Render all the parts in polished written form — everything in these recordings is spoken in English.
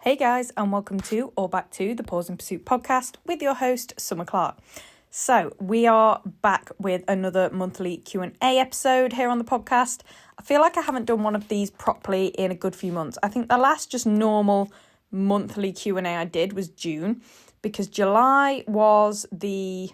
Hey guys, and welcome to or back to the Pause in Pursuit podcast with your host, Summer Clark. So we are back with another monthly Q&A episode here on the podcast. I feel like I haven't done one of these properly in a good few months. I think the last just normal monthly Q&A I did was June, because July was the...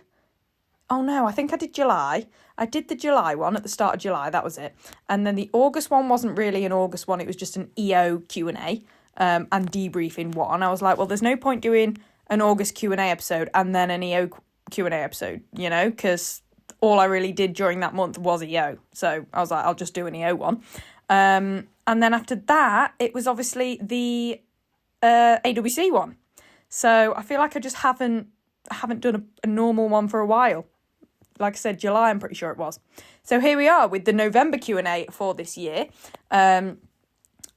Oh no, I think I did July. I did the July one at the start of July, that was it. And then the August one wasn't really an August one, it was just an EO Q&A. And debriefing one. I was like, well, there's no point doing an August Q&A episode and then an EO Q&A episode, you know, because all I really did during that month was EO. So I was like, I'll just do an EO one. And then after that, it was obviously the AWC one. So I feel like I just haven't done a normal one for a while. Like I said, July, I'm pretty sure it was. So here we are with the November Q&A for this year.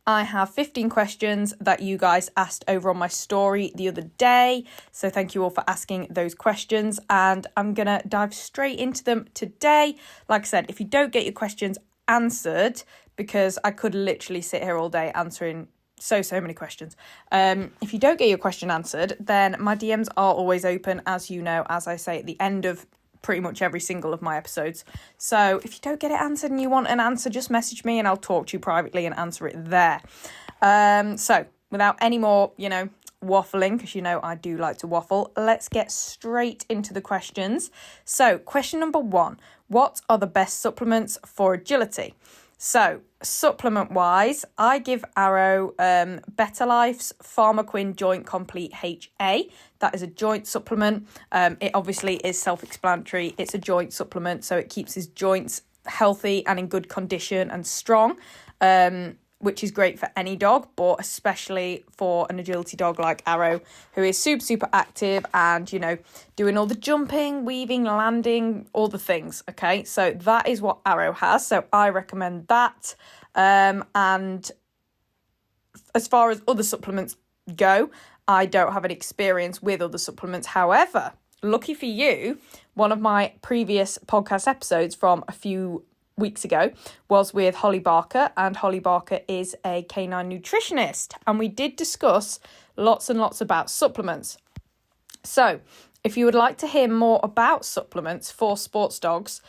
I have 15 questions that you guys asked over on my story the other day. So thank you all for asking those questions. And I'm going to dive straight into them today. Like I said, if you don't get your questions answered, because I could literally sit here all day answering so many questions. If you don't get your question answered, then my DMs are always open, as you know, as I say at the end of pretty much every single of my episodes. So if you don't get it answered and you want an answer, just message me and I'll talk to you privately and answer it there. So without any more, waffling, because I do like to waffle, let's get straight into the questions. So question number 1, what are the best supplements for agility? So supplement-wise, I give Arrow Better Life's Pharmaquin Joint Complete HA. That is a joint supplement. It obviously is self-explanatory. It's a joint supplement, so it keeps his joints healthy and in good condition and strong, which is great for any dog, but especially for an agility dog like Arrow, who is super active and, doing all the jumping, weaving, landing, all the things, okay? So that is what Arrow has, so I recommend that. And as far as other supplements go, I don't have any experience with other supplements. However, lucky for you, one of my previous podcast episodes from a few weeks ago was with Holly Barker, and Holly Barker is a canine nutritionist, and we did discuss lots and lots about supplements. So if you would like to hear more about supplements for sports dogs,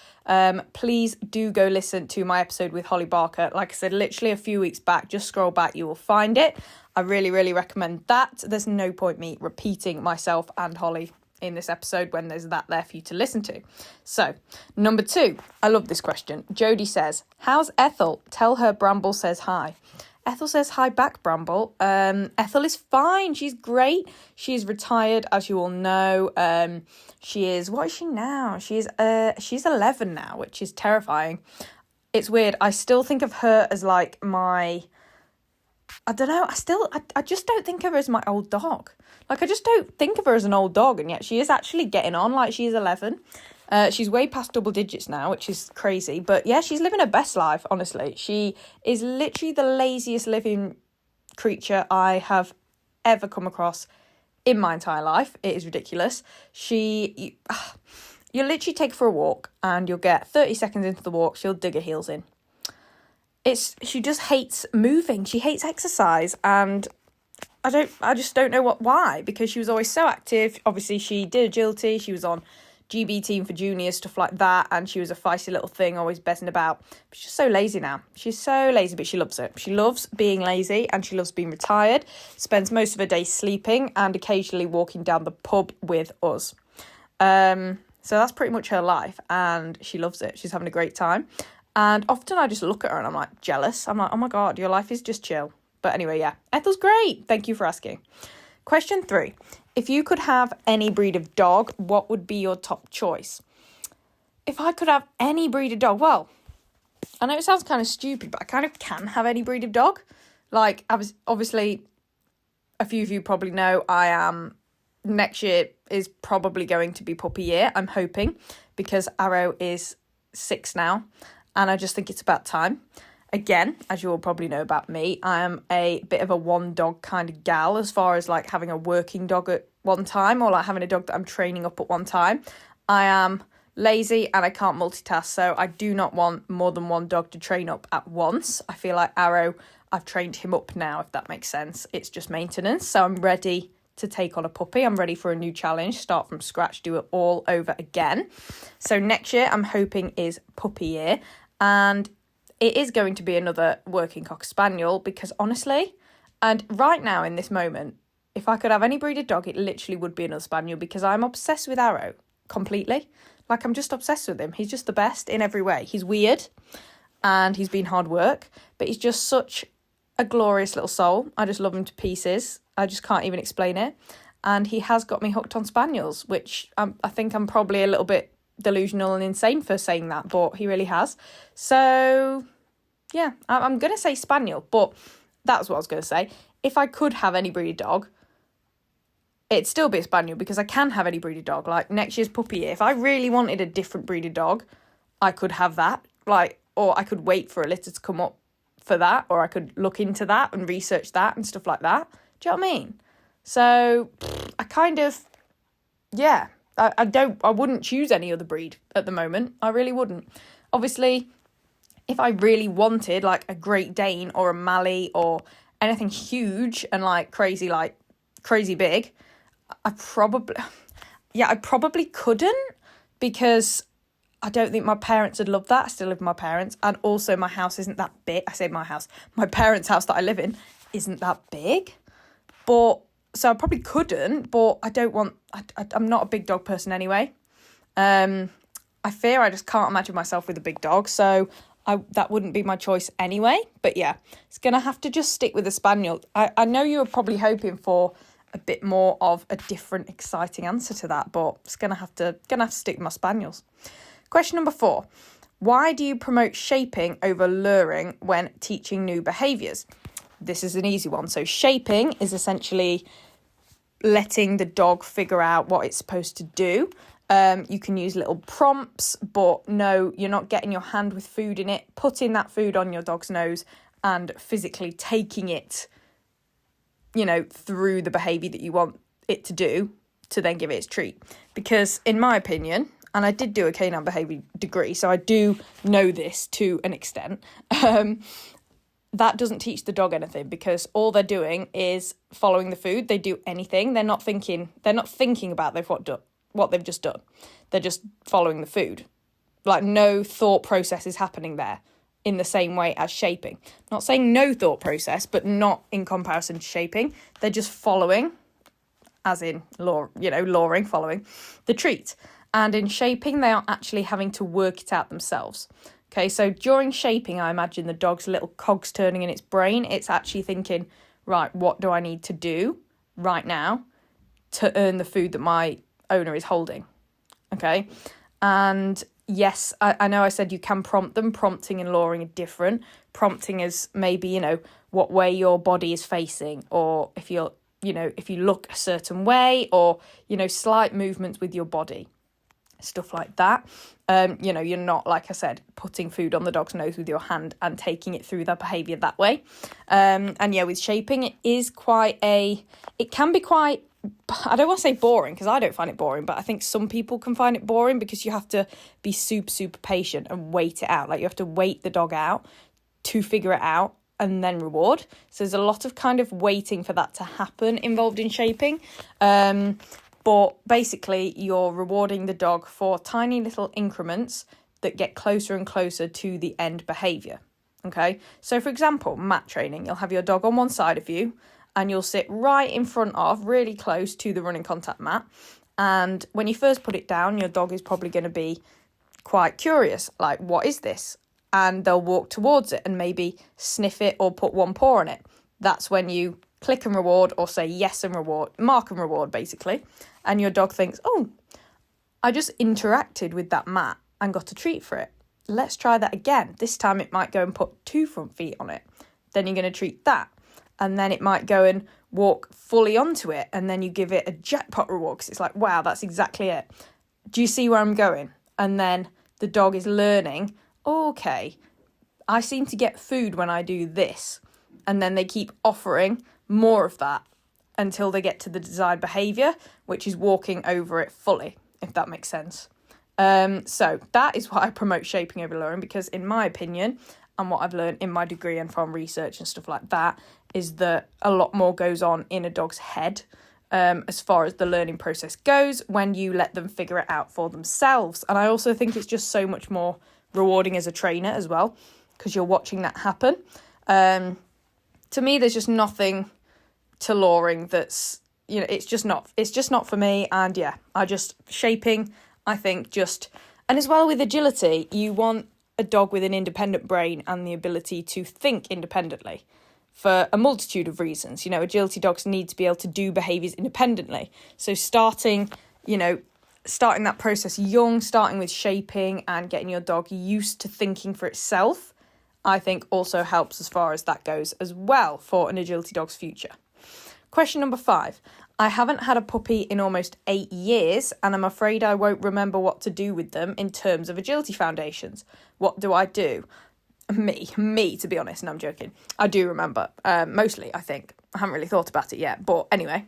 please do go listen to my episode with Holly Barker. Like I said, literally a few weeks back, just scroll back, you will find it. I really recommend that. There's no point me repeating myself and Holly in this episode when there's that there for you to listen to. So, number 2, I love this question. Jodie says, how's Ethel? Tell her Bramble says hi. Ethel says hi back, Bramble. Ethel is fine. She's great. She's retired, as you all know. She is, what is she now? She's 11 now, which is terrifying. It's weird. I still think of her as like I don't know. I just don't think of her as my old dog. Like, I just don't think of her as an old dog, and yet she is actually getting on like she's 11. She's way past double digits now, which is crazy. But yeah, she's living her best life, honestly. She is literally the laziest living creature I have ever come across in my entire life. It is ridiculous. You literally take her for a walk and you'll get 30 seconds into the walk, she'll dig her heels in. She just hates moving. She hates exercise, and I just don't know why, because she was always so active. Obviously, she did agility. She was on GB team for juniors, stuff like that, and she was a feisty little thing, always bezzing about. But she's just so lazy now. She's so lazy, but she loves it. She loves being lazy, and she loves being retired, spends most of her day sleeping, and occasionally walking down the pub with us. So that's pretty much her life, and she loves it. She's having a great time. And often I just look at her and I'm like jealous. I'm like, oh my God, your life is just chill. But anyway, yeah, Ethel's great. Thank you for asking. Question 3. If you could have any breed of dog, what would be your top choice? If I could have any breed of dog, well, I know it sounds kind of stupid, but I kind of can have any breed of dog. Like, obviously, a few of you probably know next year is probably going to be puppy year, I'm hoping, because Arrow is 6 now. And I just think it's about time. Again, as you all probably know about me, I am a bit of a one dog kind of gal as far as like having a working dog at one time, or like having a dog that I'm training up at one time. I am lazy and I can't multitask, so I do not want more than one dog to train up at once. I feel like Arrow, I've trained him up now, if that makes sense. It's just maintenance. So I'm ready to take on a puppy. I'm ready for a new challenge, start from scratch, do it all over again. So next year, I'm hoping is puppy year. And it is going to be another working Cocker Spaniel because honestly, and right now in this moment, if I could have any breed of dog, it literally would be another Spaniel because I'm obsessed with Arrow completely. Like, I'm just obsessed with him. He's just the best in every way. He's weird and he's been hard work, but he's just such a glorious little soul. I just love him to pieces. I just can't even explain it. And he has got me hooked on Spaniels, which I think I'm probably a little bit delusional and insane for saying that, but he really has. So yeah, I'm going to say Spaniel, but that's what I was going to say. If I could have any breed of dog, it'd still be a Spaniel because I can have any breed of dog. Like next year's puppy year, if I really wanted a different breed of dog, I could have that. Like, or I could wait for a litter to come up for that, or I could look into that and research that and stuff like that. Do you know what I mean? So I kind of, yeah, I wouldn't choose any other breed at the moment. I really wouldn't. Obviously, if I really wanted like a Great Dane or a Mallee or anything huge and like crazy big, I probably couldn't because I don't think my parents would love that. I still live with my parents. And also my house isn't that big. I say my house. My parents' house that I live in isn't that big. But so I probably couldn't, but I don't want, I'm not a big dog person anyway. I fear I just can't imagine myself with a big dog. So that wouldn't be my choice anyway. But yeah, it's going to have to just stick with a Spaniel. I know you were probably hoping for a bit more of a different, exciting answer to that, but it's going to have to stick with my Spaniels. Question number 4. Why do you promote shaping over luring when teaching new behaviours? This is an easy one. So shaping is essentially letting the dog figure out what it's supposed to do. You can use little prompts, but no, you're not getting your hand with food in it, putting that food on your dog's nose and physically taking it, through the behaviour that you want it to do to then give it its treat. Because in my opinion, and I did do a canine behaviour degree, so I do know this to an extent, that doesn't teach the dog anything because all they're doing is following the food. They do anything. They're not thinking about what they've just done. They're just following the food. Like no thought process is happening there in the same way as shaping. Not saying no thought process, but not in comparison to shaping. They're just following, as in luring, following the treat. And in shaping, they are actually having to work it out themselves. Okay, so during shaping, I imagine the dog's little cogs turning in its brain. It's actually thinking, right, what do I need to do right now to earn the food that my owner is holding? Okay, and yes, I know I said you can prompt them. Prompting and luring are different. Prompting is maybe, what way your body is facing, or if you look a certain way, or, slight movements with your body. Stuff like that. You're not, like I said, putting food on the dog's nose with your hand and taking it through their behaviour that way. And yeah, with shaping, it can be quite, I don't want to say boring because I don't find it boring, but I think some people can find it boring because you have to be super, super patient and wait it out. Like you have to wait the dog out to figure it out and then reward. So there's a lot of kind of waiting for that to happen involved in shaping. But basically, you're rewarding the dog for tiny little increments that get closer and closer to the end behaviour. Okay? So, for example, mat training. You'll have your dog on one side of you and you'll sit right in front of, really close to the running contact mat. And when you first put it down, your dog is probably going to be quite curious. Like, what is this? And they'll walk towards it and maybe sniff it or put one paw on it. That's when you click and reward or say yes and reward, mark and reward, basically. And your dog thinks, oh, I just interacted with that mat and got a treat for it. Let's try that again. This time it might go and put 2 front feet on it. Then you're going to treat that. And then it might go and walk fully onto it. And then you give it a jackpot reward because it's like, wow, that's exactly it. Do you see where I'm going? And then the dog is learning, okay, I seem to get food when I do this. And then they keep offering more of that until they get to the desired behaviour, which is walking over it fully, if that makes sense. So that is why I promote shaping over luring, because in my opinion, and what I've learned in my degree and from research and stuff like that is that a lot more goes on in a dog's head as far as the learning process goes when you let them figure it out for themselves. And I also think it's just so much more rewarding as a trainer as well, because you're watching that happen. To me, there's just nothing to luring that's, it's just not for me. And yeah, shaping, I think and as well with agility, you want a dog with an independent brain and the ability to think independently for a multitude of reasons. Agility dogs need to be able to do behaviours independently. So starting that process young, starting with shaping and getting your dog used to thinking for itself, I think also helps as far as that goes as well for an agility dog's future. Question number 5. I haven't had a puppy in almost 8 years and I'm afraid I won't remember what to do with them in terms of agility foundations. What do I do? Me, to be honest, and I'm joking. I do remember, mostly, I think. I haven't really thought about it yet, but anyway.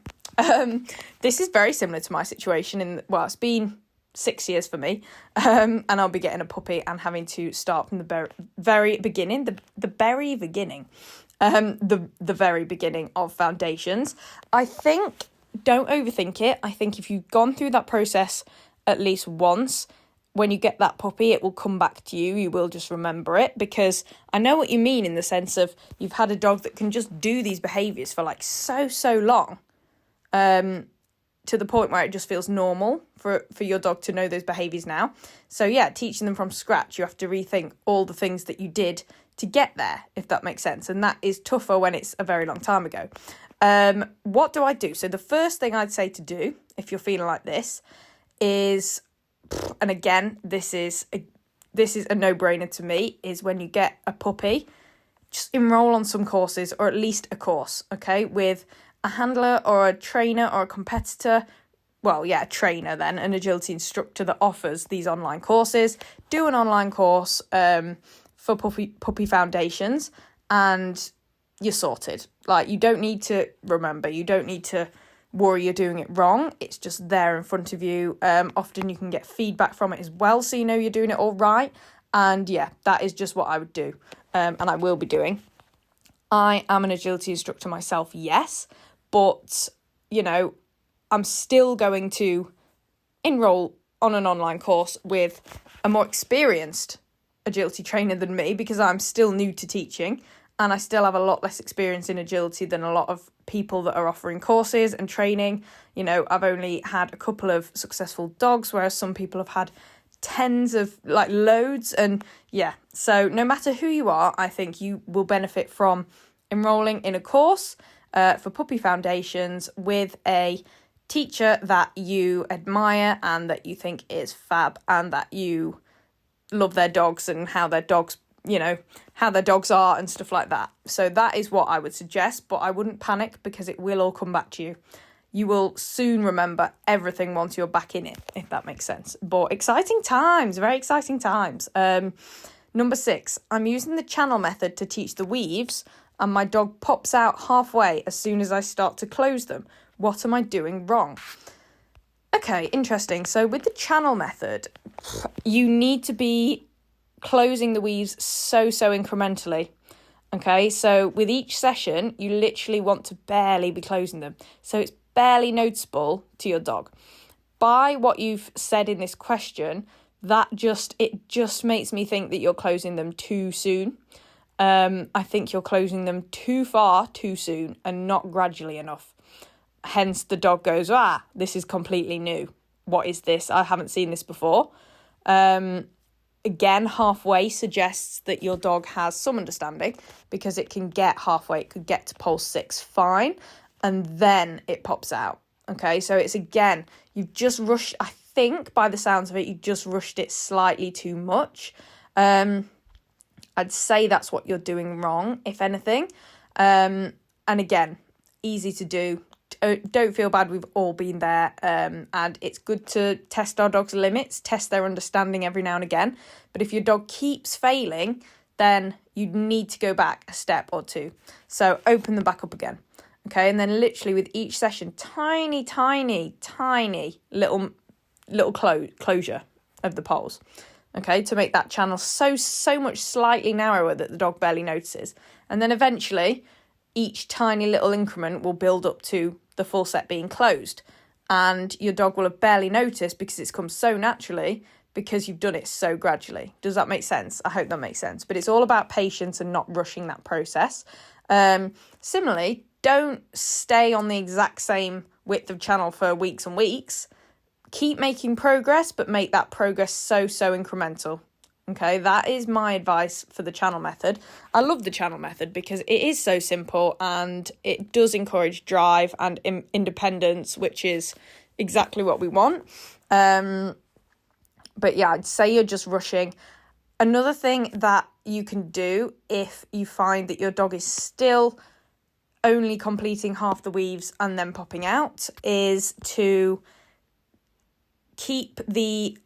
This is very similar to my situation it's been 6 years for me, and I'll be getting a puppy and having to start from the very beginning, the very beginning of foundations. I think, don't overthink it. I think if you've gone through that process at least once, when you get that puppy, it will come back to you. You will just remember it, because I know what you mean in the sense of you've had a dog that can just do these behaviours for like so long, to the point where it just feels normal for your dog to know those behaviours now. So yeah, teaching them from scratch, you have to rethink all the things that you did to get there, if that makes sense. And that is tougher when it's a very long time ago. What do I do? So the first thing I'd say to do, if you're feeling like this, is, and again, this is a no-brainer to me, is when you get a puppy, just enroll on some courses, or at least a course, okay, with a handler or a trainer or a competitor. Well, yeah, a trainer then, an agility instructor that offers these online courses. Do an online course for puppy foundations and you're sorted. Like, you don't need to remember, you don't need to worry you're doing it wrong. It's just there in front of you. Often you can get feedback from it as well, so you know you're doing it all right. And yeah, that is just what I would do, and I will be doing. I am an agility instructor myself, yes, but I'm still going to enroll on an online course with a more experienced agility trainer than me, because I'm still new to teaching and I still have a lot less experience in agility than a lot of people that are offering courses and training. I've only had a couple of successful dogs, whereas some people have had tens of, loads. And yeah, so no matter who you are, I think you will benefit from enrolling in a course for puppy foundations with a teacher that you admire and that you think is fab, and that you love their dogs and how their dogs are and stuff like that. So that is what I would suggest, but I wouldn't panic, because it will all come back to you. You will soon remember everything once you're back in it, if that makes sense. But exciting times, very exciting times. Number 6, I'm using the channel method to teach the weaves, and my dog pops out halfway as soon as I start to close them. What am I doing wrong? Okay, interesting. So with the channel method, you need to be closing the weaves so incrementally. Okay, so with each session, you literally want to barely be closing them. So it's barely noticeable to your dog. By what you've said in this question, it just makes me think that you're closing them too soon. I think you're closing them too far too soon and not gradually enough. Hence the dog goes, this is completely new. What is this? I haven't seen this before. Again, halfway suggests that your dog has some understanding, because it can get halfway. It could get to pulse 6 fine, and then it pops out. Okay, so it's, again, you've just rushed, I think by the sounds of it, you just rushed it slightly too much. I'd say that's what you're doing wrong, if anything. And again, easy to do. Don't feel bad, we've all been there, and it's good to test our dog's limits, test their understanding every now and again. But if your dog keeps failing, then you need to go back a step or two. So open them back up again, okay? And then literally with each session, tiny little closure of the poles. okay, to make that channel so much slightly narrower that the dog barely notices. And then eventually, each tiny little increment will build up to the full set being closed. And your dog will have barely noticed because it's come so naturally because you've done it so gradually. Does that make sense? I hope that makes sense. But it's all about patience and not rushing that process. Similarly, don't stay on the exact same width of channel for weeks and weeks. Keep making progress, but make that progress so incremental. Okay, that is my advice for the channel method. I love the channel method because it is so simple and it does encourage drive and independence, which is exactly what we want. But yeah, I'd say you're just rushing. Another thing that you can do if you find that your dog is still only completing half the weaves and then popping out is to keep the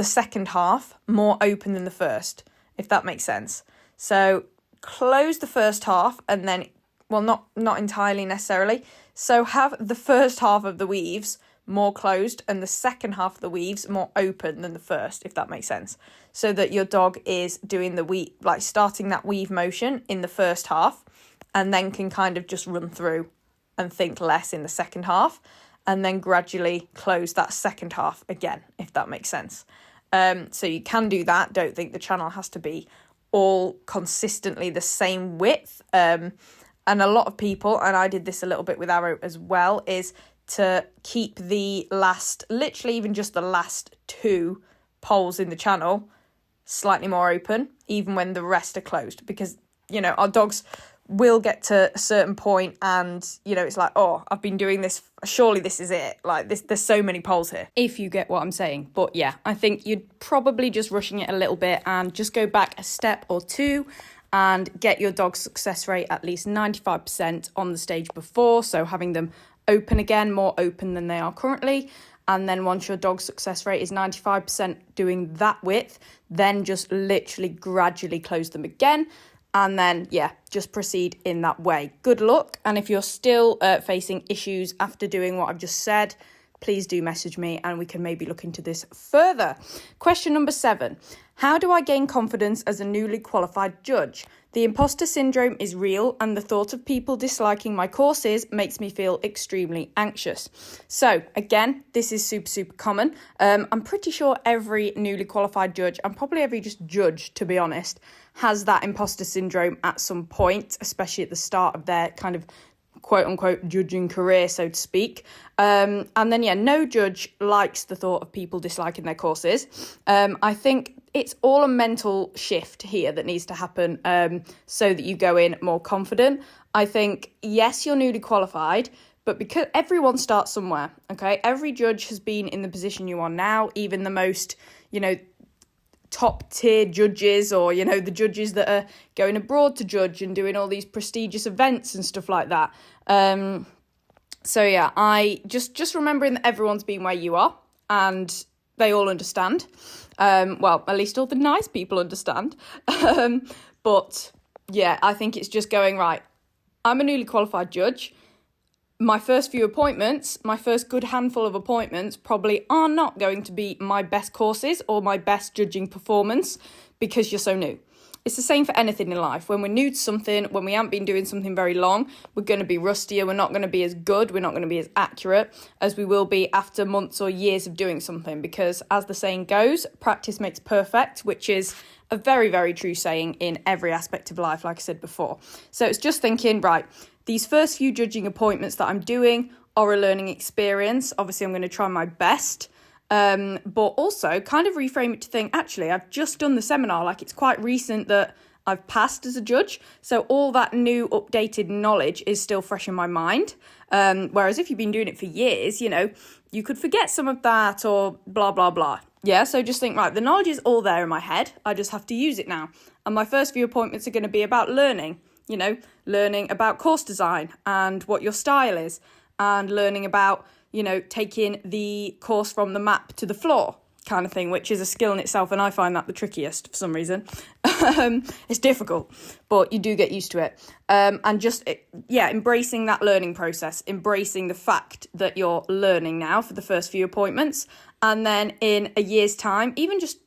second half more open than the first, if that makes sense. So close the first half and then, well, not entirely necessarily. So have the first half of the weaves more closed and the second half of the weaves more open than the first, if that makes sense. So that your dog is doing the weave, like starting that weave motion in the first half and then can kind of just run through and think less in the second half. And then gradually close that second half again, if that makes sense. So you can do that. Don't think the channel has to be all consistently the same width. And a lot of people, and I did this a little bit with Arrow as well, is to keep the last, literally even just the last 2 poles in the channel slightly more open, even when the rest are closed. Because, our dogs will get to a certain point and, it's like, oh, I've been doing this, surely this is it. Like, there's so many poles here. If you get what I'm saying. But yeah, I think you're probably just rushing it a little bit and just go back a step or 2 and get your dog's success rate at least 95% on the stage before. So having them open again, more open than they are currently. And then once your dog's success rate is 95% doing that width, then just literally gradually close them again. And then, just proceed in that way. Good luck. And if you're still facing issues after doing what I've just said, please do message me and we can maybe look into this further. Question number 7. How do I gain confidence as a newly qualified judge? The imposter syndrome is real and the thought of people disliking my courses makes me feel extremely anxious. So again, this is super common. I'm pretty sure every newly qualified judge, and probably every just judge to be honest, has that imposter syndrome at some point, especially at the start of their kind of quote unquote judging career, so to speak. And then, no judge likes the thought of people disliking their courses. I think it's all a mental shift here that needs to happen so that you go in more confident. I think, yes, you're newly qualified, but because everyone starts somewhere, okay? Every judge has been in the position you are now, even the most, top tier judges or, the judges that are going abroad to judge and doing all these prestigious events and stuff like that. I just remembering that everyone's been where you are and they all understand. Well, at least all the nice people understand. But yeah, I think it's just going, right, I'm a newly qualified judge. My first few appointments, my first good handful of appointments probably are not going to be my best courses or my best judging performance because you're so new. It's the same for anything in life. When we're new to something, when we haven't been doing something very long, we're going to be rustier. We're not going to be as good. We're not going to be as accurate as we will be after months or years of doing something because, as the saying goes, practice makes perfect, which is a very true saying in every aspect of life, like I said before. So it's just thinking, right, these first few judging appointments that I'm doing are a learning experience. Obviously, I'm going to try my best. But also kind of reframe it to think, actually, I've just done the seminar. Like, it's quite recent that I've passed as a judge. So all that new updated knowledge is still fresh in my mind. Whereas if you've been doing it for years, you could forget some of that or blah, blah, blah. Yeah, so just think, right, the knowledge is all there in my head. I just have to use it now. And my first few appointments are going to be about learning, learning about course design and what your style is and learning about, taking the course from the map to the floor kind of thing, which is a skill in itself. And I find that the trickiest for some reason. It's difficult, but you do get used to it. And just, embracing that learning process, embracing the fact that you're learning now for the first few appointments. And then in a year's time, even just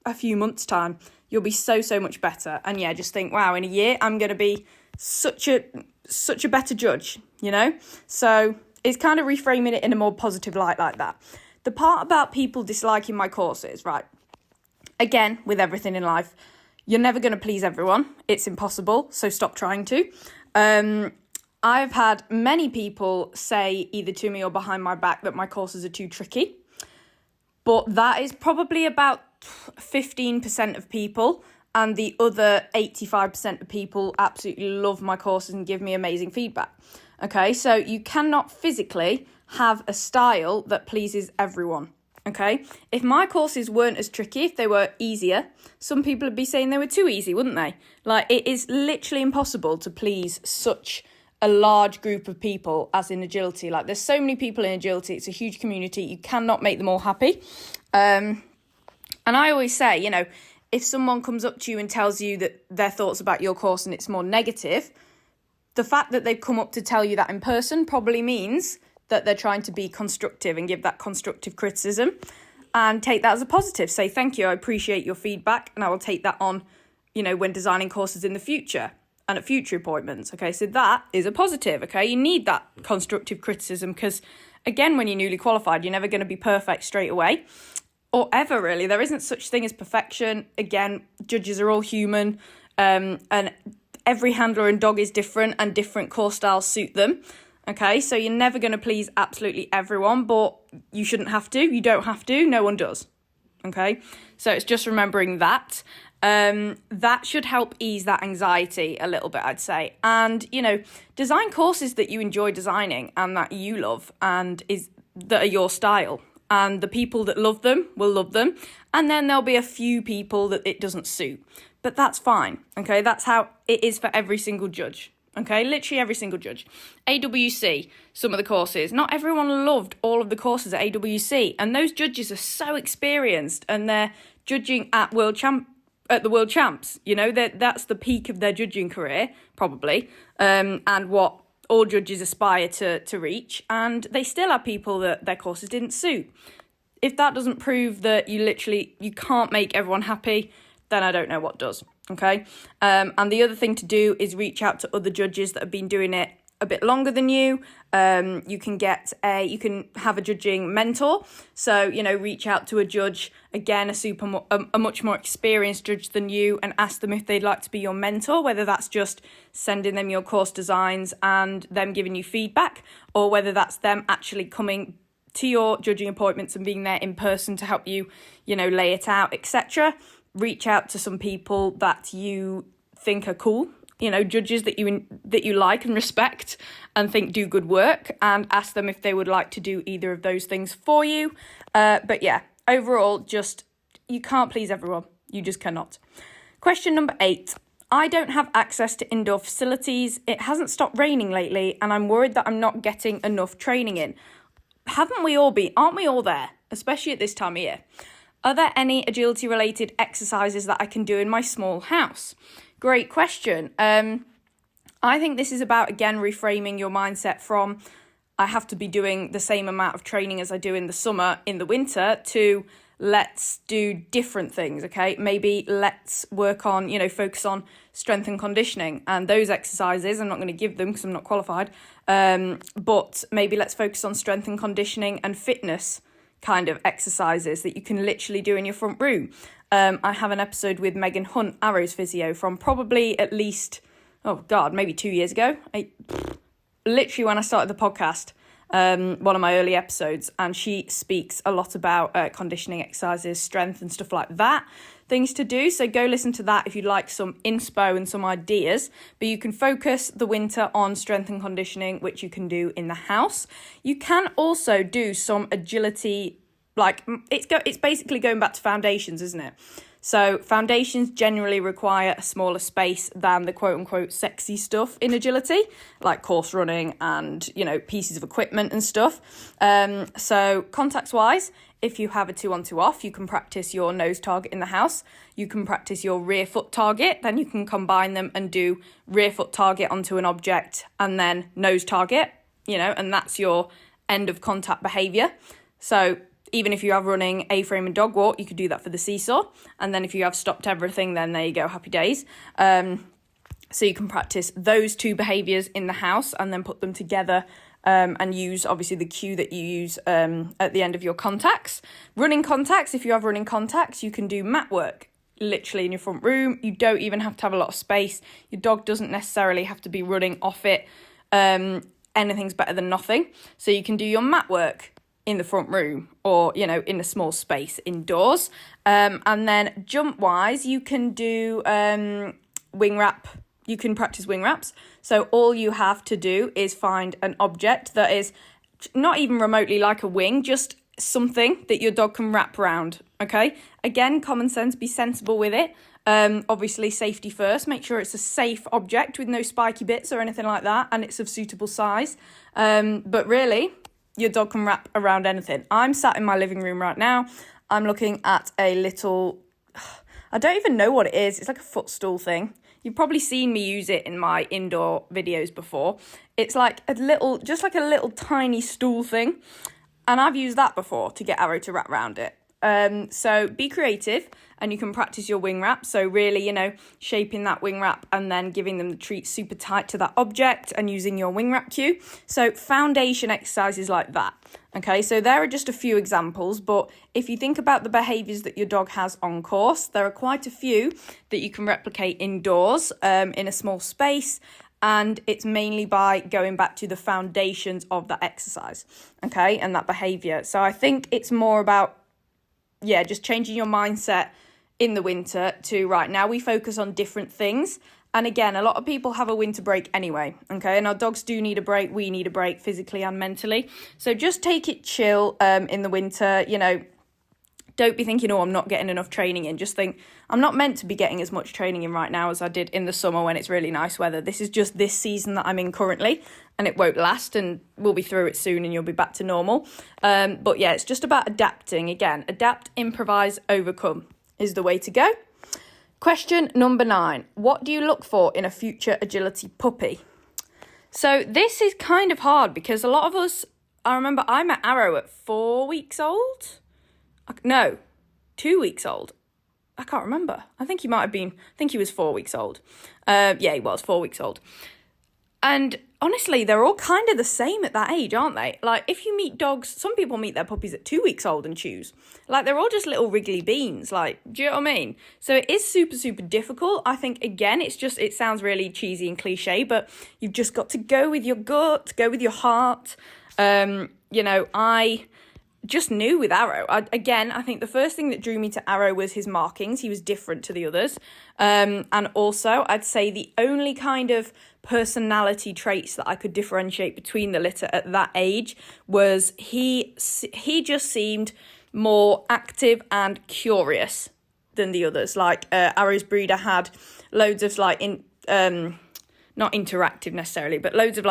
a few months' time, you'll be so much better. And yeah, just think, wow, in a year, I'm going to be such a better judge, you know? So it's kind of reframing it in a more positive light like that. The part about people disliking my courses, right? Again, with everything in life, you're never going to please everyone. It's impossible, so stop trying to. I've had many people say either to me or behind my back that my courses are too tricky. But that is probably about 15% of people, and the other 85% of people absolutely love my courses and give me amazing feedback. Okay, so you cannot physically have a style that pleases everyone. Okay, if my courses weren't as tricky, if they were easier, some people would be saying they were too easy, wouldn't they? Like, it is literally impossible to please such a large group of people as in agility. Like, there's so many people in agility, it's a huge community, you cannot make them all happy. And I always say, you know, if someone comes up to you and tells you that their thoughts about your course and it's more negative, the fact that they've come up to tell you that in person probably means that they're trying to be constructive and give that constructive criticism, and take that as a positive. Say, thank you, I appreciate your feedback, and I will take that on, you know, when designing courses in the future and at future appointments. Okay, so that is a positive. Okay, you need that constructive criticism because, again, when you're newly qualified, you're never going to be perfect straight away, or ever really. There isn't such thing as perfection. Again, judges are all human, and every handler and dog is different, and different course styles suit them. Okay, so you're never going to please absolutely everyone, but you shouldn't have to. You don't have to. No one does. Okay, so it's just remembering that. That should help ease that anxiety a little bit, I'd say. And, you know, design courses that you enjoy designing and that you love and that are your style. And the people that love them will love them. And then there'll be a few people that it doesn't suit. But that's fine. Okay, that's how it is for every single judge. Okay, literally every single judge. AWC, some of the courses. Not everyone loved all of the courses at AWC, and those judges are so experienced, and they're judging at the World Champs. You know, that's the peak of their judging career, probably, and what all judges aspire to reach. And they still have people that their courses didn't suit. If that doesn't prove that you can't make everyone happy, then I don't know what does. Okay, and the other thing to do is reach out to other judges that have been doing it a bit longer than you. You can have a judging mentor. So, you know, reach out to a judge, again, a much more experienced judge than you, and ask them if they'd like to be your mentor, whether that's just sending them your course designs and them giving you feedback, or whether that's them actually coming to your judging appointments and being there in person to help you, you know, lay it out, etc. Reach out to some people that you think are cool, you know, judges that you like and respect and think do good work, and ask them if they would like to do either of those things for you. But yeah, overall, just, you can't please everyone. You just cannot. Question number 8. I don't have access to indoor facilities. It hasn't stopped raining lately, and I'm worried that I'm not getting enough training in. Haven't we all been? Aren't we all there? Especially at this time of year. Are there any agility-related exercises that I can do in my small house? Great question. I think this is about, again, reframing your mindset from I have to be doing the same amount of training as I do in the summer, in the winter, to let's do different things, okay? Maybe let's work on, you know, focus on strength and conditioning. And those exercises, I'm not going to give them because I'm not qualified, but maybe let's focus on strength and conditioning and fitness kind of exercises that you can literally do in your front room. I have an episode with Megan Hunt, Arrows Physio, from probably at least, maybe 2 years ago. Literally when I started the podcast, one of my early episodes, and she speaks a lot about conditioning exercises, strength and stuff like that, things to do. So go listen to that if you'd like some inspo and some ideas. But you can focus the winter on strength and conditioning, which you can do in the house. You can also do some agility, like it's basically going back to foundations, isn't it? So foundations generally require a smaller space than the quote unquote sexy stuff in agility, like course running and, you know, pieces of equipment and stuff. So contacts wise, if you have a 2-on 2-off, you can practice your nose target in the house. You can practice your rear foot target. Then you can combine them and do rear foot target onto an object and then nose target, you know, and that's your end of contact behavior. So even if you have running, A-frame and dog walk, you could do that for the seesaw. And then if you have stopped everything, then there you go, happy days. So you can practice those two behaviours in the house and then put them together and use, obviously, the cue that you use at the end of your contacts. Running contacts, if you have running contacts, you can do mat work literally in your front room. You don't even have to have a lot of space. Your dog doesn't necessarily have to be running off it. Anything's better than nothing. So you can do your mat work in the front room or, you know, in a small space indoors. And then jump-wise, you can do wing wrap. You can practice wing wraps. So all you have to do is find an object that is not even remotely like a wing, just something that your dog can wrap around, okay? Again, common sense, be sensible with it. Obviously, safety first. Make sure it's a safe object with no spiky bits or anything like that, and it's of suitable size. But really, your dog can wrap around anything. I'm sat in my living room right now. I'm looking at a little, I don't even know what it is. It's like a footstool thing. You've probably seen me use it in my indoor videos before. It's like a little, just like a little tiny stool thing. And I've used that before to get Arrow to wrap around it. So be creative and you can practice your wing wrap. So really, you know, shaping that wing wrap and then giving them the treat super tight to that object and using your wing wrap cue. So foundation exercises like that. Okay, so there are just a few examples, but if you think about the behaviours that your dog has on course, there are quite a few that you can replicate indoors in a small space. And it's mainly by going back to the foundations of that exercise, okay, and that behaviour. So I think it's more about, just changing your mindset in the winter to, right, now we focus on different things. And again, a lot of people have a winter break anyway, okay, and our dogs do need a break. We need a break physically and mentally. So just take it chill in the winter, you know. Don't be thinking, I'm not getting enough training in. Just think, I'm not meant to be getting as much training in right now as I did in the summer when it's really nice weather. This is just this season that I'm in currently, and it won't last, and we'll be through it soon and you'll be back to normal. But yeah, it's just about adapting. Again, adapt, improvise, overcome is the way to go. Question number 9. What do you look for in a future agility puppy? So this is kind of hard because a lot of us, I remember I met Arrow at 4 weeks old. No, 2 weeks old. I can't remember. I think he was 4 weeks old. He was 4 weeks old. And honestly, they're all kind of the same at that age, aren't they? Like, if you meet dogs, some people meet their puppies at 2 weeks old and choose. Like, they're all just little wriggly beans. Like, do you know what I mean? So it is super, super difficult. I think, again, it sounds really cheesy and cliche, but you've just got to go with your gut, go with your heart. I just knew with Arrow. I think the first thing that drew me to Arrow was his markings. He was different to the others. And also, I'd say the only kind of personality traits that I could differentiate between the litter at that age was he just seemed more active and curious than the others. Like Arrow's breeder had loads of not interactive necessarily, but loads of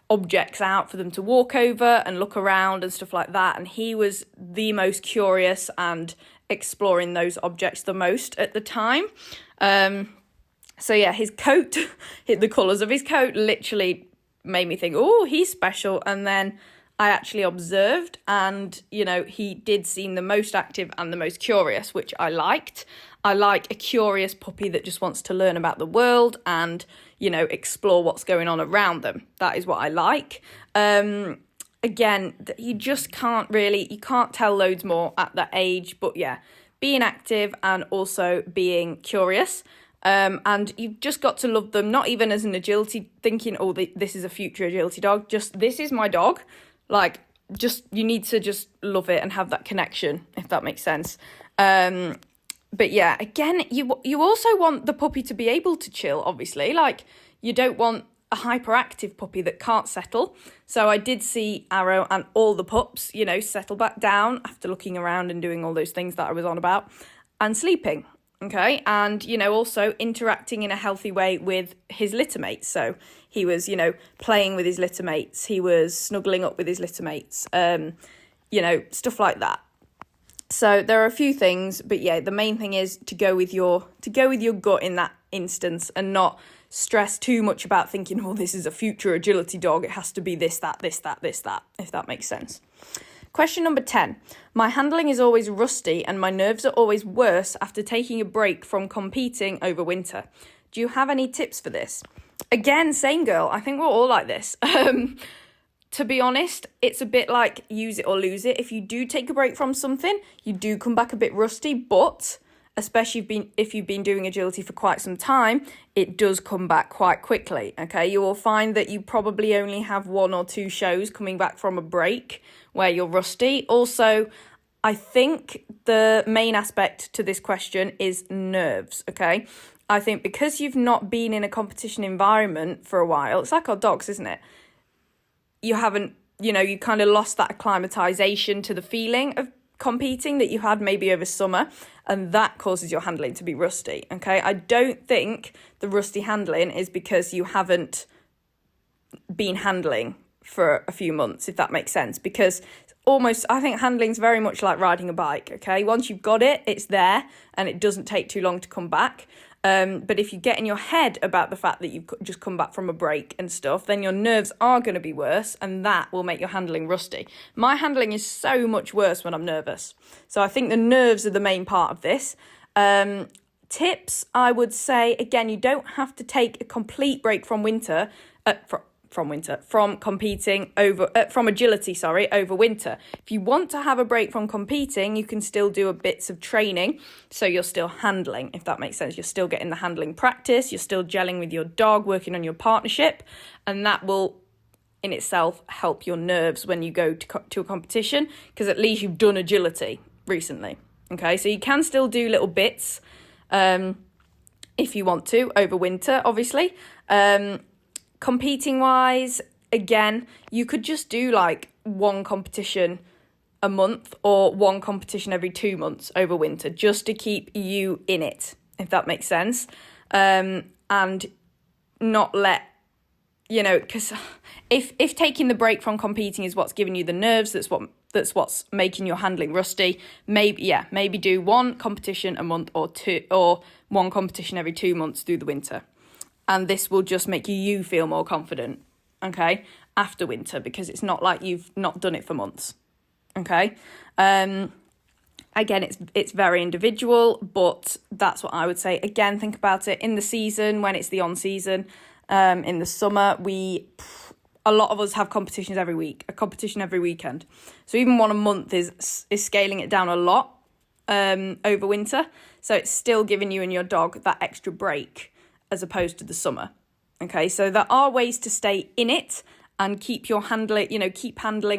objects out for them to walk over and look around and stuff like that, and he was the most curious and exploring those objects the most at the time. His coat, the colours of his coat literally made me think, he's special. And then I actually observed and, he did seem the most active and the most curious, which I liked. I like a curious puppy that just wants to learn about the world and, explore what's going on around them. That is what I like. Again, you just can't tell loads more at that age, but yeah, being active and also being curious. And you've just got to love them, not even as an agility, thinking, this is a future agility dog, just this is my dog. You need to just love it and have that connection, if that makes sense. But yeah, again, you also want the puppy to be able to chill, obviously. You don't want a hyperactive puppy that can't settle. So I did see Arrow and all the pups, settle back down after looking around and doing all those things that I was on about and sleeping. Okay, and, also interacting in a healthy way with his litter mates. So he was, playing with his litter mates. He was snuggling up with his litter mates, stuff like that. So there are a few things, but yeah, the main thing is to go with your gut in that instance and not stress too much about thinking, this is a future agility dog. It has to be this, that, if that makes sense. Question number 10. My handling is always rusty and my nerves are always worse after taking a break from competing over winter. Do you have any tips for this? Again, same girl. I think we're all like this. To be honest, it's a bit like use it or lose it. If you do take a break from something, you do come back a bit rusty, but especially if you've been doing agility for quite some time, it does come back quite quickly, okay? You will find that you probably only have 1 or 2 shows coming back from a break where you're rusty. Also, I think the main aspect to this question is nerves, okay? I think because you've not been in a competition environment for a while, it's like our dogs, isn't it? You haven't, you kind of lost that acclimatization to the feeling of competing that you had maybe over summer, and that causes your handling to be rusty, okay? I don't think the rusty handling is because you haven't been handling for a few months, if that makes sense, because I think handling's very much like riding a bike, okay? Once you've got it, it's there, and it doesn't take too long to come back. But if you get in your head about the fact that you've just come back from a break and stuff, then your nerves are going to be worse, and that will make your handling rusty. My handling is so much worse when I'm nervous. So I think the nerves are the main part of this. Tips, I would say, again, you don't have to take a complete break from competing from agility, over winter. If you want to have a break from competing, you can still do a bits of training, so you're still handling, if that makes sense. You're still getting the handling practice, you're still gelling with your dog, working on your partnership, and that will in itself help your nerves when you go to a competition, because at least you've done agility recently, okay? So you can still do little bits if you want to over winter, obviously. Competing wise, again, you could just do like 1 competition a month or 1 competition every 2 months over winter, just to keep you in it, if that makes sense. And not let, because if taking the break from competing is what's giving you the nerves, that's what's making your handling rusty, maybe do 1 competition a month or 1 competition every 2 months through the winter. And this will just make you feel more confident, okay, after winter, because it's not like you've not done it for months, okay? Again, it's very individual, but that's what I would say. Again, think about it in the season, when it's the on-season. In the summer, a lot of us have competitions every week, a competition every weekend. So even 1 a month is scaling it down a lot over winter. So it's still giving you and your dog that extra break, as opposed to the summer, okay? So there are ways to stay in it and keep handling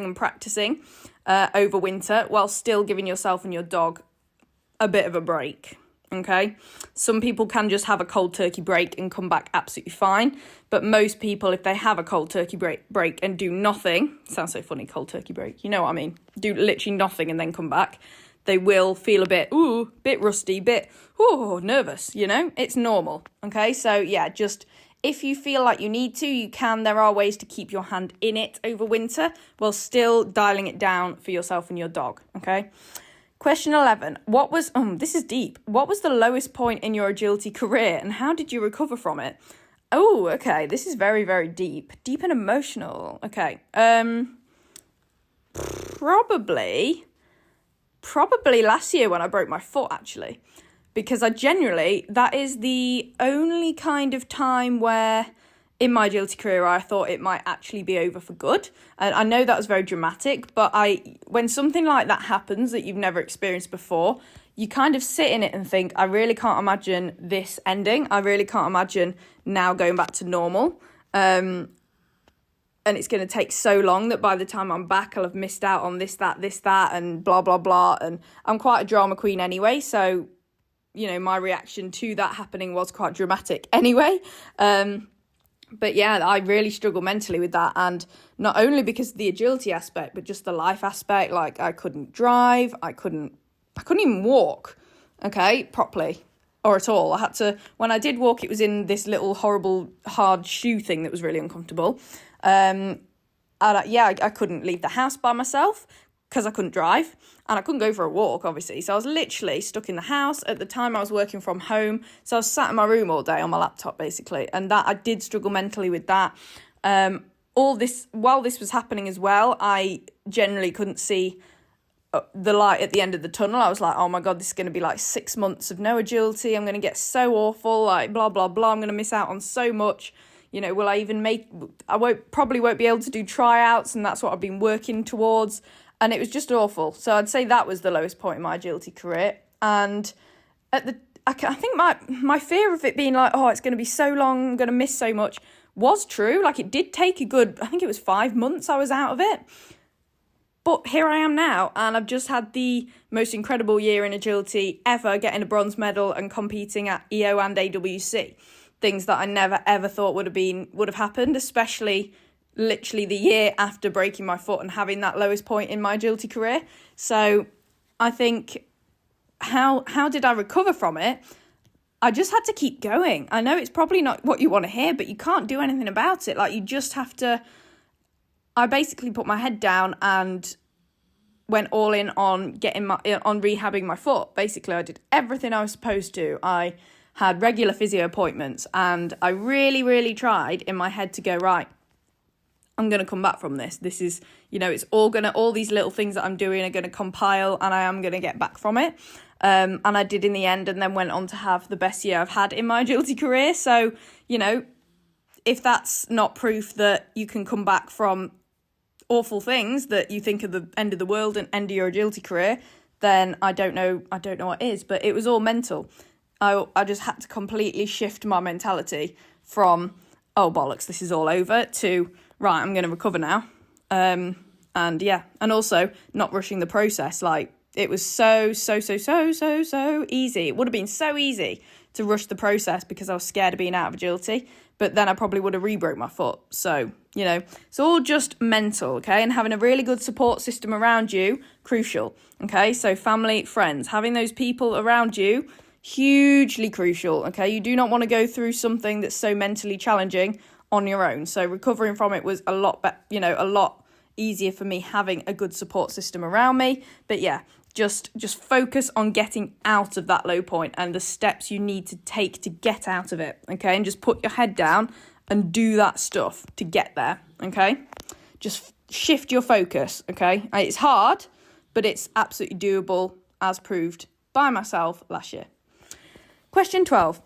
and practicing over winter while still giving yourself and your dog a bit of a break, okay? Some people can just have a cold turkey break and come back absolutely fine, but most people, if they have a cold turkey break and do nothing, sounds so funny, cold turkey break, you know what I mean? Do literally nothing and then come back, they will feel a bit rusty, nervous, it's normal, okay? So yeah, just if you feel like you need to, you can. There are ways to keep your hand in it over winter while still dialing it down for yourself and your dog, okay? Question 11, this is deep. What was the lowest point in your agility career and how did you recover from it? Oh, okay, this is very, very deep and emotional, okay. Probably last year when I broke my foot, actually, because that is the only kind of time where in my agility career I thought it might actually be over for good. And I know that was very dramatic, but when something like that happens that you've never experienced before, you kind of sit in it and think, I really can't imagine this ending. I really can't imagine now going back to normal. And it's going to take so long that by the time I'm back, I'll have missed out on this, that, and blah, blah, blah. And I'm quite a drama queen anyway. So, my reaction to that happening was quite dramatic anyway. But yeah, I really struggle mentally with that. And not only because of the agility aspect, but just the life aspect. Like I couldn't drive. I couldn't even walk, okay, properly or at all. I had to, when I did walk, it was in this little horrible hard shoe thing that was really uncomfortable. I couldn't leave the house by myself because I couldn't drive and I couldn't go for a walk, obviously. So I was literally stuck in the house. At the time I was working from home. So I was sat in my room all day on my laptop, basically. And that I did struggle mentally with that. while this was happening as well, I generally couldn't see the light at the end of the tunnel. I was like, oh my God, this is going to be like 6 months of no agility. I'm going to get so awful, like blah, blah, blah. I'm going to miss out on so much. You know, probably won't be able to do tryouts, and that's what I've been working towards. And it was just awful. So I'd say that was the lowest point in my agility career. And I think my fear of it being like, oh, it's going to be so long, I'm going to miss so much, was true. Like, it did take I think it was 5 months I was out of it. But here I am now, and I've just had the most incredible year in agility ever, getting a bronze medal and competing at EO and AWC. Things that I never ever thought would have happened, especially literally the year after breaking my foot and having that lowest point in my agility career. So I think, how did I recover from it? I just had to keep going. I know it's probably not what you want to hear, but you can't do anything about it. Like, you just have to... I basically put my head down and went all in on rehabbing my foot. Basically, I did everything I was supposed to. I had regular physio appointments, and I really, really tried in my head to go, right, I'm going to come back from this. This is, it's all these little things that I'm doing are going to compile, and I am going to get back from it. And I did in the end, and then went on to have the best year I've had in my agility career. So, if that's not proof that you can come back from awful things that you think are the end of the world and end of your agility career, then I don't know what is. But it was all mental. I just had to completely shift my mentality from, oh bollocks, this is all over, to right, I'm going to recover now. And also not rushing the process. Like, it was so easy. It would have been so easy to rush the process because I was scared of being out of agility, but then I probably would have re-broke my foot. So, it's all just mental, okay? And having a really good support system around you, crucial, okay? So family, friends, having those people around you, hugely crucial, okay? You do not want to go through something that's so mentally challenging on your own. So recovering from it was a lot easier for me having a good support system around me. But yeah, just focus on getting out of that low point and the steps you need to take to get out of it, okay? And just put your head down and do that stuff to get there, okay? Just shift your focus, okay? It's hard, but it's absolutely doable, as proved by myself last year. Question 12.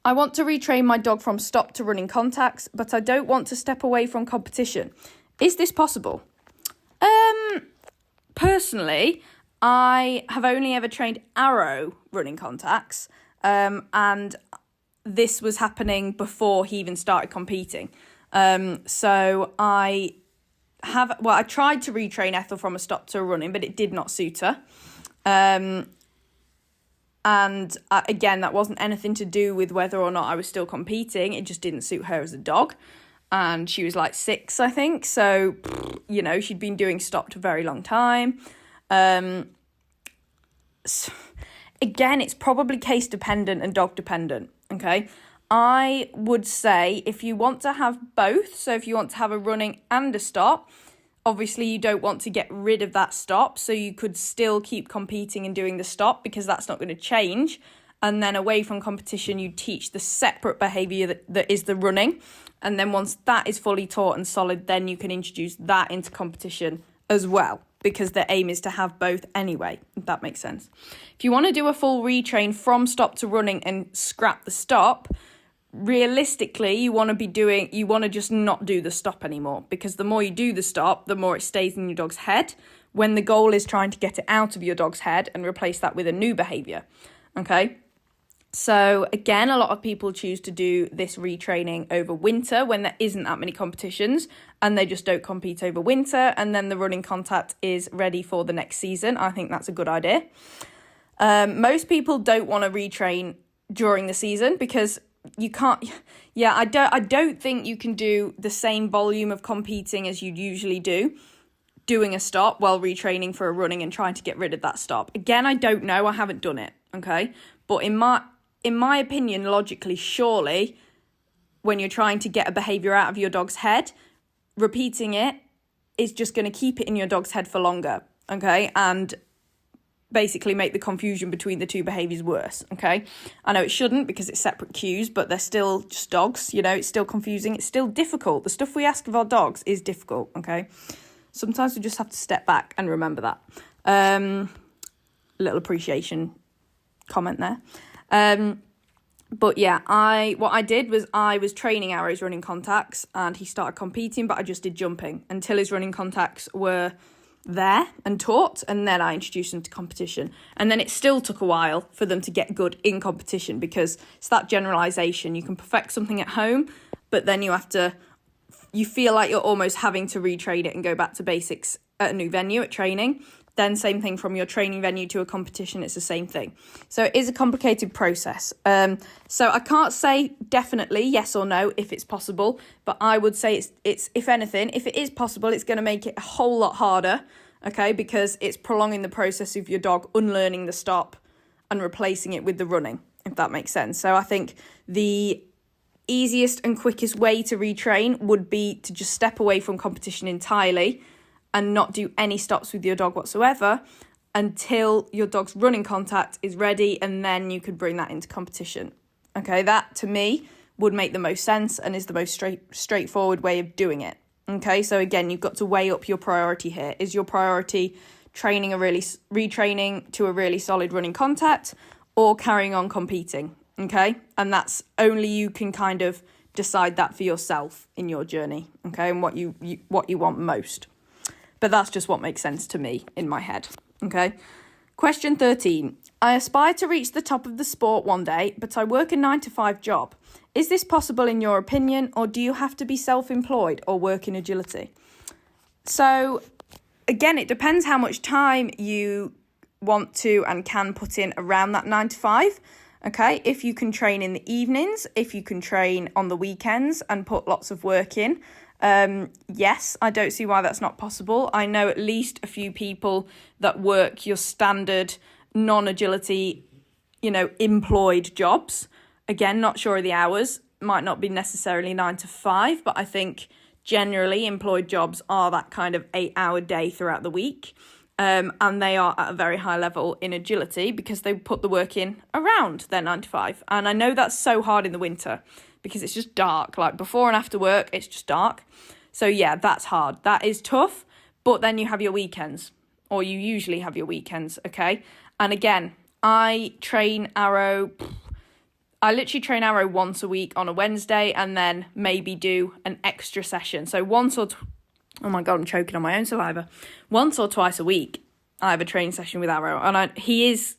I want to retrain my dog from stop to running contacts, but I don't want to step away from competition. Is this possible? Personally, I have only ever trained arrow running contacts, and this was happening before he even started competing. So I tried to retrain Ethel from a stop to a running, but it did not suit her. And again, that wasn't anything to do with whether or not I was still competing. It just didn't suit her as a dog. And she was like 6, I think. So, she'd been doing stop a very long time. So, again, it's probably case dependent and dog dependent, okay? I would say if you want to have both, so if you want to have a running and a stop, obviously you don't want to get rid of that stop, so you could still keep competing and doing the stop because that's not going to change. And then away from competition, you teach the separate behaviour that is the running. And then once that is fully taught and solid, then you can introduce that into competition as well, because the aim is to have both anyway, if that makes sense. If you want to do a full retrain from stop to running and scrap the stop, realistically, you want to just not do the stop anymore, because the more you do the stop, the more it stays in your dog's head, when the goal is trying to get it out of your dog's head and replace that with a new behaviour, okay? So again, a lot of people choose to do this retraining over winter when there isn't that many competitions, and they just don't compete over winter, and then the running contact is ready for the next season. I think that's a good idea. Most people don't want to retrain during the season because you can't. Yeah, I don't think you can do the same volume of competing as you'd usually do, doing a stop while retraining for a running and trying to get rid of that stop. Again, I don't know. I haven't done it. Okay, but in my opinion, logically, surely, when you're trying to get a behaviour out of your dog's head, repeating it is just going to keep it in your dog's head for longer, okay? And basically make the confusion between the two behaviours worse, okay? I know it shouldn't because it's separate cues, but they're still just dogs, it's still confusing, it's still difficult. The stuff we ask of our dogs is difficult, okay? Sometimes we just have to step back and remember that. Little appreciation comment there. But yeah, what I did was I was training Arrow's running contacts and he started competing, but I just did jumping until his running contacts were there and taught, and then I introduced them to competition. And then it still took a while for them to get good in competition because it's that generalisation. You can perfect something at home, but then you feel like you're almost having to retrain it and go back to basics at a new venue at training. Then same thing from your training venue to a competition, it's the same thing. So it is a complicated process. So I can't say definitely yes or no if it's possible, but I would say it's if anything, if it is possible, it's going to make it a whole lot harder, okay, because it's prolonging the process of your dog unlearning the stop and replacing it with the running, if that makes sense. So I think the easiest and quickest way to retrain would be to just step away from competition entirely and not do any stops with your dog whatsoever until your dog's running contact is ready, and then you could bring that into competition. Okay, that to me would make the most sense and is the most straightforward way of doing it. Okay, so again, you've got to weigh up your priority here. Is your priority retraining to a really solid running contact or carrying on competing? Okay, and that's only you can kind of decide that for yourself in your journey. Okay, and what you want most. But that's just what makes sense to me in my head, okay? Question 13. I aspire to reach the top of the sport one day, but I work a 9-to-5 job. Is this possible in your opinion, or do you have to be self-employed or work in agility? So, again, it depends how much time you want to and can put in around that 9-to-5, okay? If you can train in the evenings, if you can train on the weekends and put lots of work in, yes, I don't see why that's not possible. I know at least a few people that work your standard non-agility, employed jobs. Again, not sure of the hours, might not be necessarily 9-to-5, but I think generally employed jobs are that kind of 8-hour day throughout the week. And they are at a very high level in agility because they put the work in around their 9-to-5. And I know that's so hard in the winter because it's just dark, like before and after work, it's just dark. So yeah, that's hard. That is tough, but then you have your weekends, or you usually have your weekends, okay? And again, I literally train Arrow once a week on a Wednesday and then maybe do an extra session. So oh my God, I'm choking on my own saliva. Once or twice a week, I have a training session with Arrow, and he is,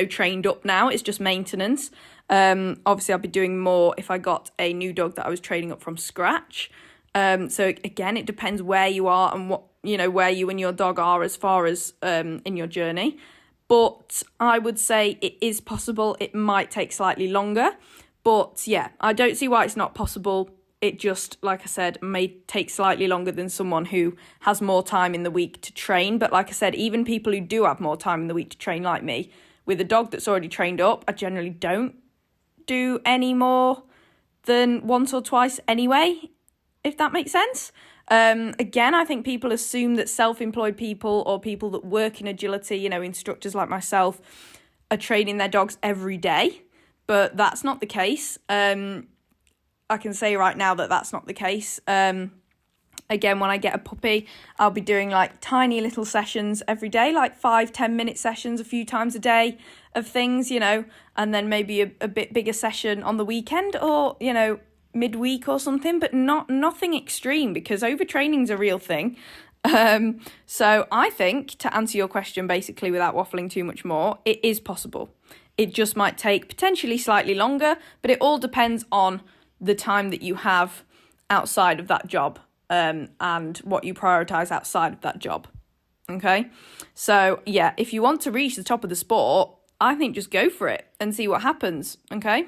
trained up now. It's just maintenance. Obviously, I'd be doing more if I got a new dog that I was training up from scratch. So again, it depends where you are and what, where you and your dog are as far as in your journey. But I would say it is possible. It might take slightly longer. But yeah, I don't see why it's not possible. It just, like I said, may take slightly longer than someone who has more time in the week to train. But like I said, even people who do have more time in the week to train like me, with a dog that's already trained up, I generally don't do any more than once or twice anyway, if that makes sense. Again, I think people assume that self-employed people or people that work in agility, instructors like myself, are training their dogs every day, but that's not the case. I can say right now that that's not the case. Again, when I get a puppy, I'll be doing like tiny little sessions every day, like 5-10 minute sessions a few times a day of things, and then maybe a bit bigger session on the weekend or, midweek or something, but nothing extreme because overtraining's a real thing. So I think, to answer your question basically without waffling too much more, it is possible. It just might take potentially slightly longer, but it all depends on the time that you have outside of that job. And what you prioritise outside of that job, okay? So, yeah, if you want to reach the top of the sport, I think just go for it and see what happens, okay?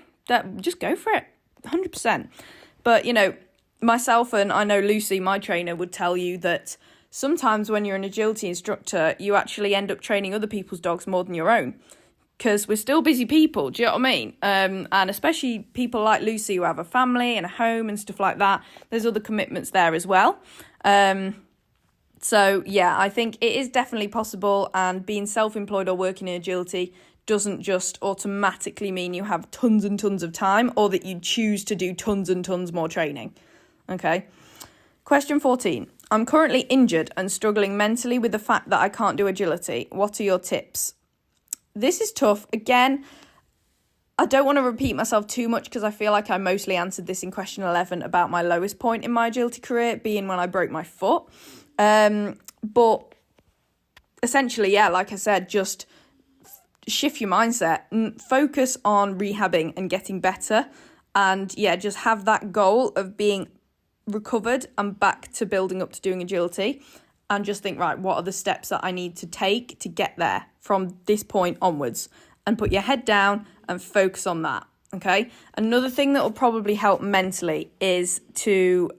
Just go for it, 100%. But, myself and I know Lucy, my trainer, would tell you that sometimes when you're an agility instructor, you actually end up training other people's dogs more than your own. Because we're still busy people, do you know what I mean? And especially people like Lucy who have a family and a home and stuff like that. There's other commitments there as well. So yeah, I think it is definitely possible, and being self-employed or working in agility doesn't just automatically mean you have tons and tons of time, or that you choose to do tons and tons more training. Okay. Question 14. I'm currently injured and struggling mentally with the fact that I can't do agility. What are your tips? This is tough. Again, I don't want to repeat myself too much because I feel like I mostly answered this in question 11 about my lowest point in my agility career being when I broke my foot. But essentially, yeah, like I said, just shift your mindset and focus on rehabbing and getting better. And yeah, just have that goal of being recovered and back to building up to doing agility, and just think, right, what are the steps that I need to take to get there from this point onwards, and put your head down and focus on that. Okay. Another thing that will probably help mentally is to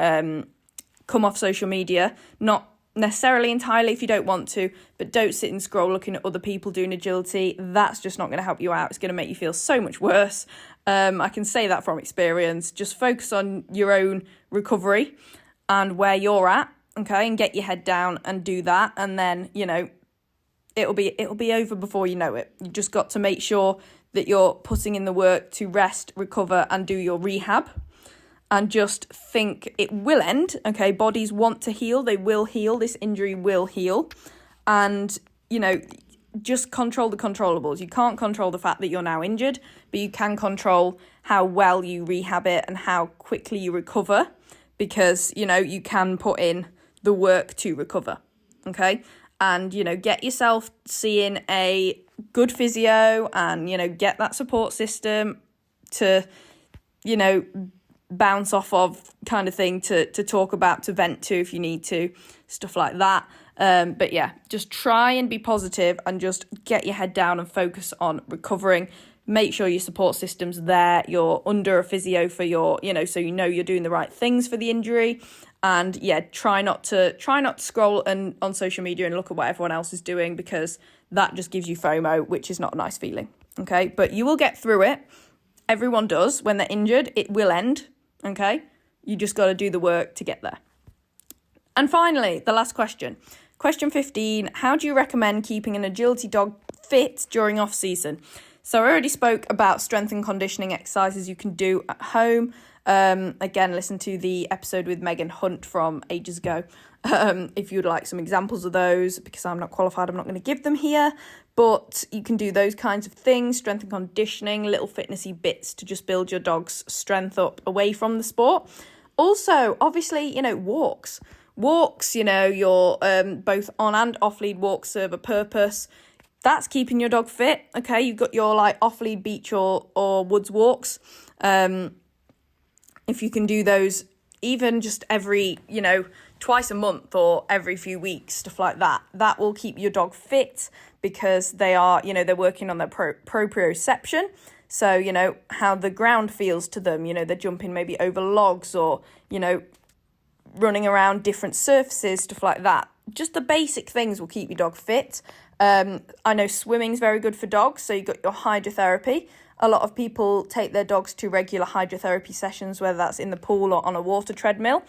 come off social media, not necessarily entirely if you don't want to, but don't sit and scroll looking at other people doing agility. That's just not going to help you out. It's going to make you feel so much worse. I can say that from experience. Just focus on your own recovery and where you're at, okay, and get your head down and do that, and then, you know, it'll be over before you know it. You just got to make sure that you're putting in the work to rest, recover, and do your rehab. And just think it will end, okay? Bodies want to heal. They will heal. This injury will heal. And, you know, just control the controllables. You can't control the fact that you're now injured, but you can control how well you rehab it and how quickly you recover, because, you know, you can put in the work to recover, okay? And, you know, get yourself seeing a good physio and, you know, get that support system to, you know, bounce off of, kind of thing, to talk about, to vent to if you need to, stuff like that. But yeah, just try and be positive and just get your head down and focus on recovering. Make sure your support system's there. You're under a physio for your, you know, so you know you're doing the right things for the injury. And yeah, try not to scroll and on social media and look at what everyone else is doing, because that just gives you FOMO, which is not a nice feeling. Okay, but you will get through it. Everyone does. When they're injured, it will end. Okay, you just got to do the work to get there. And finally, the last question. Question 15, how do you recommend keeping an agility dog fit during off season? So I already spoke about strength and conditioning exercises you can do at home. Again, listen to the episode with Megan Hunt from ages ago if you'd like some examples of those, because I'm not qualified, I'm not going to give them here. But you can do those kinds of things, strength and conditioning, little fitnessy bits to just build your dog's strength up away from the sport. Also, obviously, you know, walks, you know, your both on and off lead walks serve a purpose. That's keeping your dog fit. Okay, you've got your like off lead beach or woods walks. If you can do those even just every, you know, twice a month or every few weeks, stuff like that, that will keep your dog fit, because they are, you know, they're working on their proprioception. So, you know, how the ground feels to them, you know, they're jumping maybe over logs or, you know, running around different surfaces, stuff like that. Just the basic things will keep your dog fit. I know swimming's very good for dogs, so you've got your hydrotherapy. A lot of people take their dogs to regular hydrotherapy sessions, whether that's in the pool or on a water treadmill,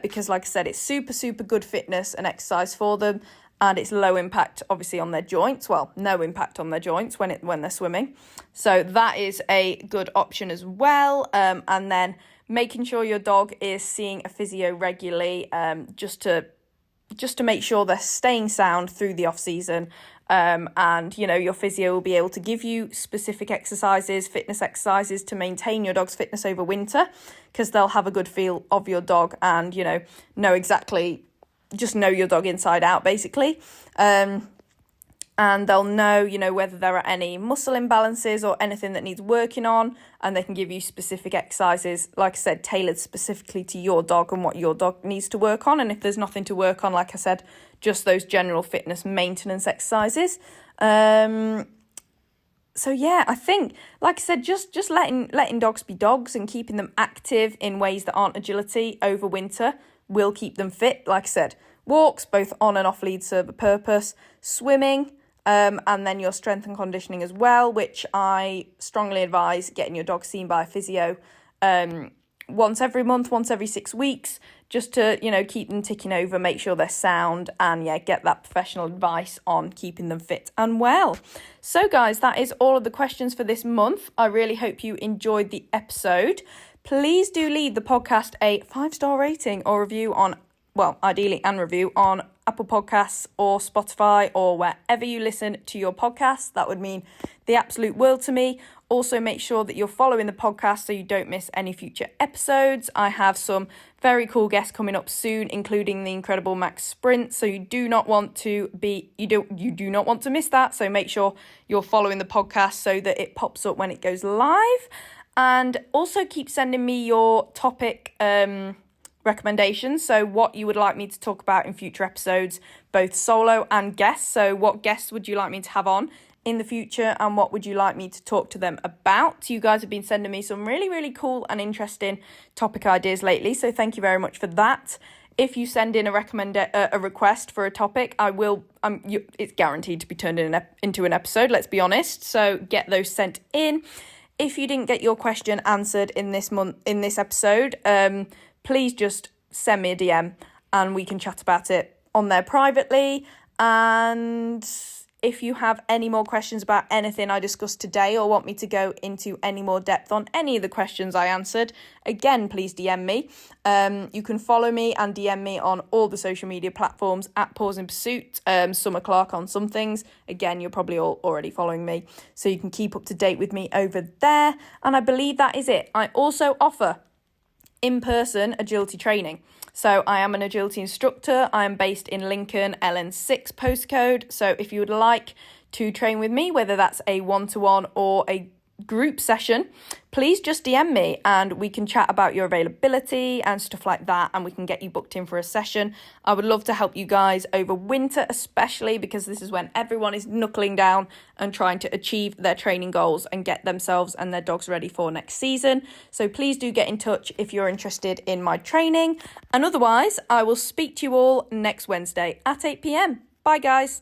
because, like I said, it's super, super good fitness and exercise for them, and it's low impact, obviously, on their joints. Well, no impact on their joints when they're swimming. So that is a good option as well. And then making sure your dog is seeing a physio regularly, just to make sure they're staying sound through the off season. And, you know, your physio will be able to give you specific exercises, fitness exercises to maintain your dog's fitness over winter, because they'll have a good feel of your dog and, you know exactly, just know your dog inside out, basically. And they'll know, you know, whether there are any muscle imbalances or anything that needs working on, and they can give you specific exercises, like I said, tailored specifically to your dog and what your dog needs to work on. And if there's nothing to work on, like I said, just those general fitness maintenance exercises. So yeah, I think, like I said, just letting dogs be dogs and keeping them active in ways that aren't agility over winter will keep them fit. Like I said, walks, both on and off lead, serve a purpose. Swimming, and then your strength and conditioning as well, which I strongly advise getting your dog seen by a physio once every month, once every 6 weeks, just to, keep them ticking over, make sure they're sound, and get that professional advice on keeping them fit and well. So guys, that is all of the questions for this month. I really hope you enjoyed the episode. Please do leave the podcast a 5-star rating or review ideally review on Apple Podcasts or Spotify or wherever you listen to your podcasts. That would mean the absolute world to me. Also, make sure that you're following the podcast so you don't miss any future episodes. I have some very cool guests coming up soon, including the incredible Max Sprint. So you do not want to miss that. So make sure you're following the podcast so that it pops up when it goes live. And also keep sending me your topic recommendations, so what you would like me to talk about in future episodes, both solo and guests. So what guests would you like me to have on in the future, and what would you like me to talk to them about? You guys have been sending me some really, really cool and interesting topic ideas lately, so thank you very much for that. If you send in a request for a topic, I will. It's guaranteed to be turned into an episode. Let's be honest. So get those sent in. If you didn't get your question answered in this episode, please just send me a DM and we can chat about it on there privately. And if you have any more questions about anything I discussed today or want me to go into any more depth on any of the questions I answered, again, please DM me. You can follow me and DM me on all the social media platforms at Pause in Pursuit, Summer Clark on some things. Again, you're probably all already following me, so you can keep up to date with me over there. And I believe that is it. I also offer in-person agility training. So I am an agility instructor. I am based in Lincoln, LN6 postcode. So if you would like to train with me, whether that's a one-to-one or a group session, please just DM me and we can chat about your availability and stuff like that, and we can get you booked in for a session. I would love to help you guys over winter, especially because this is when everyone is knuckling down and trying to achieve their training goals and get themselves and their dogs ready for next season. So please do get in touch if you're interested in my training. And otherwise, I will speak to you all next Wednesday at 8 p.m. Bye guys.